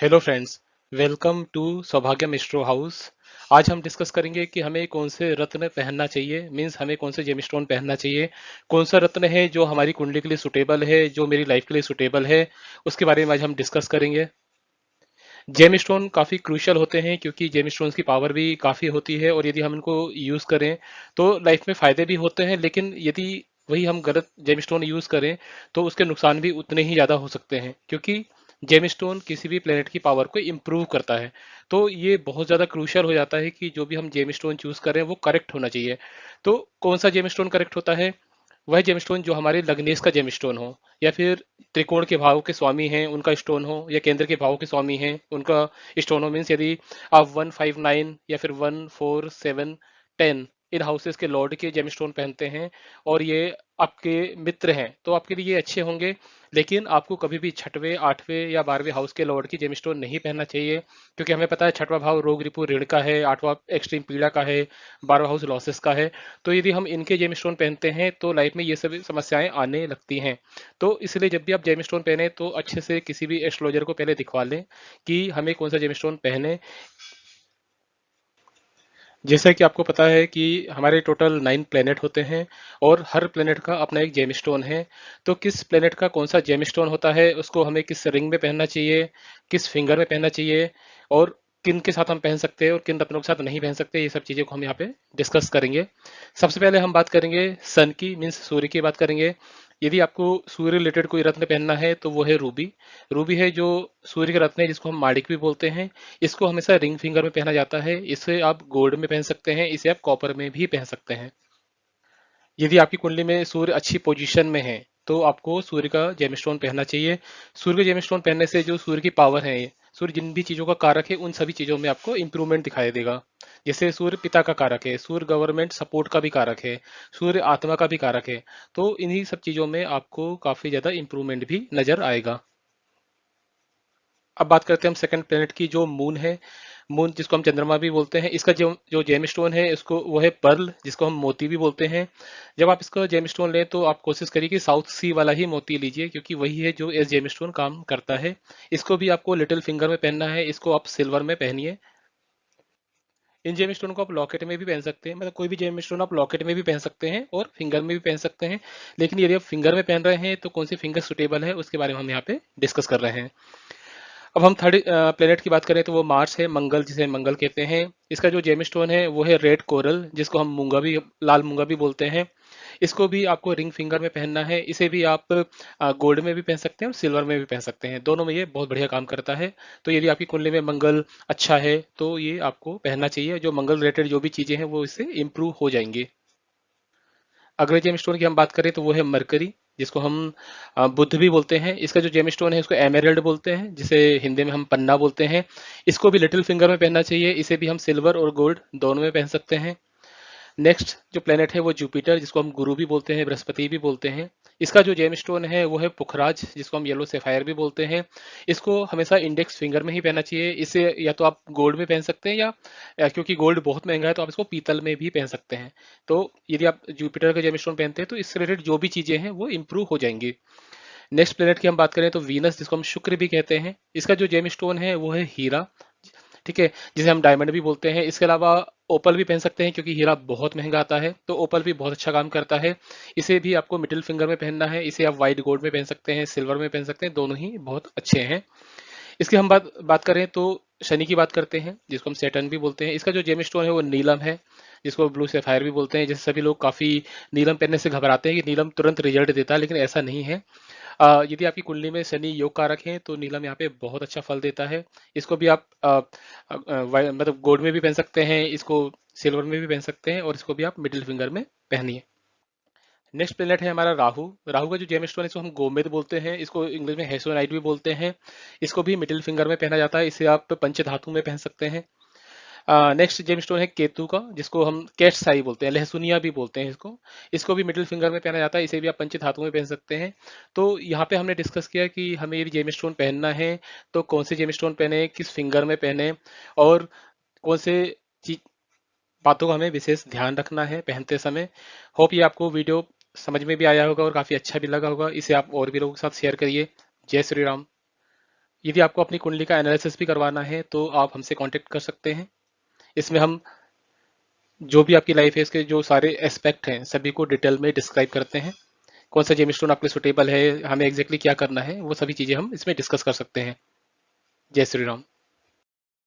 Hello friends, welcome to सौभाग्य Maestro house. आज हम डिस्कस करेंगे कि हमें कौन से रत्न पहनना चाहिए, मीन्स हमें कौन से जेमस्टोन पहनना चाहिए, कौन सा रत्न है जो हमारी कुंडली के लिए सुटेबल है, जो मेरी लाइफ के लिए सुटेबल है। उसके बारे में आज हम डिस्कस करेंगे। जेमस्टोन काफ़ी क्रूशियल होते हैं क्योंकि जेमस्टोन्स की पावर भी काफ़ी होती है और यदि हम इनको यूज़ करें तो लाइफ में फ़ायदे भी होते हैं, लेकिन यदि वही हम गलत जेमस्टोन यूज़ करें तो उसके नुकसान भी उतने ही ज़्यादा हो सकते हैं, क्योंकि जेमस्टोन किसी भी प्लेनेट की पावर को इम्प्रूव करता है। तो ये बहुत ज़्यादा क्रूशियल हो जाता है कि जो भी हम जेमस्टोन चूज़ करें वो करेक्ट होना चाहिए। तो कौन सा जेमस्टोन करेक्ट होता है? वह जेमस्टोन जो हमारे लग्नेश का जेमस्टोन हो, या फिर त्रिकोण के भाव के स्वामी हैं उनका स्टोन हो, या केंद्र के भाव के स्वामी हैं उनका स्टोन हो। मीन्स यदि आप 159 या फिर 14710 इन हाउसेस के लॉर्ड के जेमस्टोन पहनते हैं और ये आपके मित्र हैं तो आपके लिए ये अच्छे होंगे। लेकिन आपको कभी भी छठवें, आठवें या 12वें हाउस के लॉर्ड की जेमस्टोन नहीं पहनना चाहिए, क्योंकि हमें पता है छठवां भाव रोग रिपू ऋण का है, आठवां एक्सट्रीम पीड़ा का है, 12वां हाउस लॉसेस का है। तो यदि हम इनके जेमस्टोन पहनते हैं तो लाइफ में ये सभी समस्याएं आने लगती हैं। तो इसलिए जब भी आप जेमस्टोन पहने तो अच्छे से किसी भी एस्ट्रोलॉजर को पहले दिखवा लें कि हमें कौन सा जेमस्टोन पहने। जैसा कि आपको पता है कि हमारे टोटल 9 प्लेनेट होते हैं और हर प्लेनेट का अपना एक जेमस्टोन है। तो किस प्लेनेट का कौन सा जेमस्टोन होता है, उसको हमें किस रिंग में पहनना चाहिए, किस फिंगर में पहनना चाहिए, और किन के साथ हम पहन सकते हैं और किन रत्नों के साथ नहीं पहन सकते, ये सब चीज़ें को हम यहाँ पे डिस्कस करेंगे। सबसे पहले हम बात करेंगे सन की, मीन्स सूर्य की बात करेंगे। यदि आपको सूर्य रिलेटेड कोई रत्न पहनना है तो वो है रूबी। रूबी है जो सूर्य का रत्न है, जिसको हम माणिक भी बोलते हैं। इसको हमेशा रिंग फिंगर में पहना जाता है। इसे आप गोल्ड में पहन सकते हैं, इसे आप कॉपर में भी पहन सकते हैं। यदि आपकी कुंडली में सूर्य अच्छी पोजीशन में है तो आपको सूर्य का जेमस्टोन पहनना चाहिए। सूर्य के जेमस्टोन पहनने से जो सूर्य की पावर है, सूर्य जिन भी चीजों का कारक है उन सभी चीजों में आपको इंप्रूवमेंट दिखाई देगा। जैसे सूर्य पिता का कारक है, सूर्य गवर्नमेंट सपोर्ट का भी कारक है, सूर्य आत्मा का भी कारक है। तो इन्हीं सब चीजों में आपको काफी ज्यादा इंप्रूवमेंट भी नजर आएगा। अब बात करते हैं हम सेकंड प्लेनेट की, जो मून है। मून जिसको हम चंद्रमा भी बोलते हैं, इसका जो जो जेम स्टोन है इसको वो है पर्ल, जिसको हम मोती भी बोलते हैं। जब आप इसका जेम स्टोन लें तो आप कोशिश करिए कि साउथ सी वाला ही मोती लीजिए, क्योंकि वही है जो एस जेम स्टोन काम करता है। इसको भी आपको लिटिल फिंगर में पहनना है, इसको आप सिल्वर में पहनिए। इन जेम स्टोन को आप लॉकेट में भी पहन सकते हैं, मतलब कोई भी जेम स्टोन आप लॉकेट में भी पहन सकते हैं और फिंगर में भी पहन सकते हैं। लेकिन यदि आप फिंगर में पहन रहे हैं तो कौन सी फिंगर सुटेबल है उसके बारे में हम यहाँ पे डिस्कस कर रहे हैं। अब हम थर्ड प्लेनेट की बात करें तो वो मार्स है, मंगल जिसे मंगल कहते हैं। इसका जो जेमस्टोन है वो है रेड कोरल, जिसको हम मूंगा भी, लाल मूंगा भी बोलते हैं। इसको भी आपको रिंग फिंगर में पहनना है। इसे भी आप गोल्ड में भी पहन सकते हैं और सिल्वर में भी पहन सकते हैं, दोनों में ये बहुत बढ़िया काम करता है। तो यदि आपकी कुंडली में मंगल अच्छा है तो ये आपको पहनना चाहिए। जो मंगल रिलेटेड जो भी चीजें हैं वो इससे इम्प्रूव हो जाएंगी। अगले जेम स्टोन की हम बात करें तो वो है मरकरी, जिसको हम बुध भी बोलते हैं। इसका जो जेम स्टोन है उसको एमेरल्ड बोलते हैं, जिसे हिंदी में हम पन्ना बोलते हैं। इसको भी लिटिल फिंगर में पहनना चाहिए। इसे भी हम सिल्वर और गोल्ड दोनों में पहन सकते हैं। नेक्स्ट जो प्लेनेट है वो जुपिटर, जिसको हम गुरु भी बोलते हैं, बृहस्पति भी बोलते हैं। इसका जो जेम स्टोन है वो है पुखराज, जिसको हम येलो सेफायर भी बोलते हैं। इसको हमेशा इंडेक्स फिंगर में ही पहनना चाहिए। इसे या तो आप गोल्ड में पहन सकते हैं, या क्योंकि गोल्ड बहुत महंगा है तो आप इसको पीतल में भी पहन सकते हैं। तो यदि आप जुपिटर का जेम स्टोन पहनते हैं तो इससे रिलेटेड जो भी चीजें हैं वो इंप्रूव हो जाएंगी। नेक्स्ट प्लेनेट की हम बात करें तो वीनस, जिसको हम शुक्र भी कहते हैं। इसका जो जेम स्टोन है वो है हीरा, ठीक है, जिसे हम डायमंड भी बोलते हैं। इसके अलावा ओपल भी पहन सकते हैं, क्योंकि हीरा बहुत महंगा आता है तो ओपल भी बहुत अच्छा काम करता है। इसे भी आपको मिडिल फिंगर में पहनना है। इसे आप व्हाइट गोल्ड में पहन सकते हैं, सिल्वर में पहन सकते हैं, दोनों ही बहुत अच्छे हैं। इसकी हम बात बात करें तो शनि की बात करते हैं, जिसको हम सैटर्न भी बोलते हैं। इसका जो जेम स्टोन है वो नीलम है, जिसको ब्लू सेफायर भी बोलते हैं। जैसे सभी लोग काफी नीलम पहनने से घबराते हैं कि नीलम तुरंत रिजल्ट देता है, लेकिन ऐसा नहीं है। यदि आपकी कुंडली में शनि योग कारक है तो नीलम यहाँ पे बहुत अच्छा फल देता है। इसको भी आप मतलब गोल्ड में भी पहन सकते हैं, इसको सिल्वर में भी पहन सकते हैं, और इसको भी आप मिडिल फिंगर में पहनिए। नेक्स्ट प्लेनेट है हमारा राहु। राहु का जो जेम स्टोन है इसको हम गोमेद बोलते हैं, इसको इंग्लिश में हेसोनाइट भी बोलते हैं। इसको भी मिडिल फिंगर में पहना जाता है। इसे आप पंचधातु में पहन सकते हैं। नेक्स्ट जेम स्टोन है केतु का, जिसको हम कैट साई बोलते हैं, लहसुनिया भी बोलते हैं इसको। इसको भी मिडिल फिंगर में पहना जाता है। इसे भी आप पंच धातु में पहन सकते हैं। तो यहाँ पे हमने डिस्कस किया कि हमें ये जेम स्टोन पहनना है तो कौन से जेम स्टोन पहने, किस फिंगर में पहने, और कौन से चीज बातों का हमें विशेष ध्यान रखना है पहनते समय। होप ये आपको वीडियो समझ में भी आया होगा और काफी अच्छा भी लगा होगा। इसे आप और भी लोगों के साथ शेयर करिए। जय श्री राम। यदि आपको अपनी कुंडली का एनालिसिस भी करवाना है तो आप हमसे कांटेक्ट कर सकते हैं। इसमें हम जो भी आपकी लाइफ है इसके जो सारे एस्पेक्ट हैं सभी को डिटेल में डिस्क्राइब करते हैं। कौन सा जेम स्टोन आपके सुटेबल है, हमें एग्जैक्टली क्या करना है, वो सभी चीज़ें हम इसमें डिस्कस कर सकते हैं। जय श्री राम।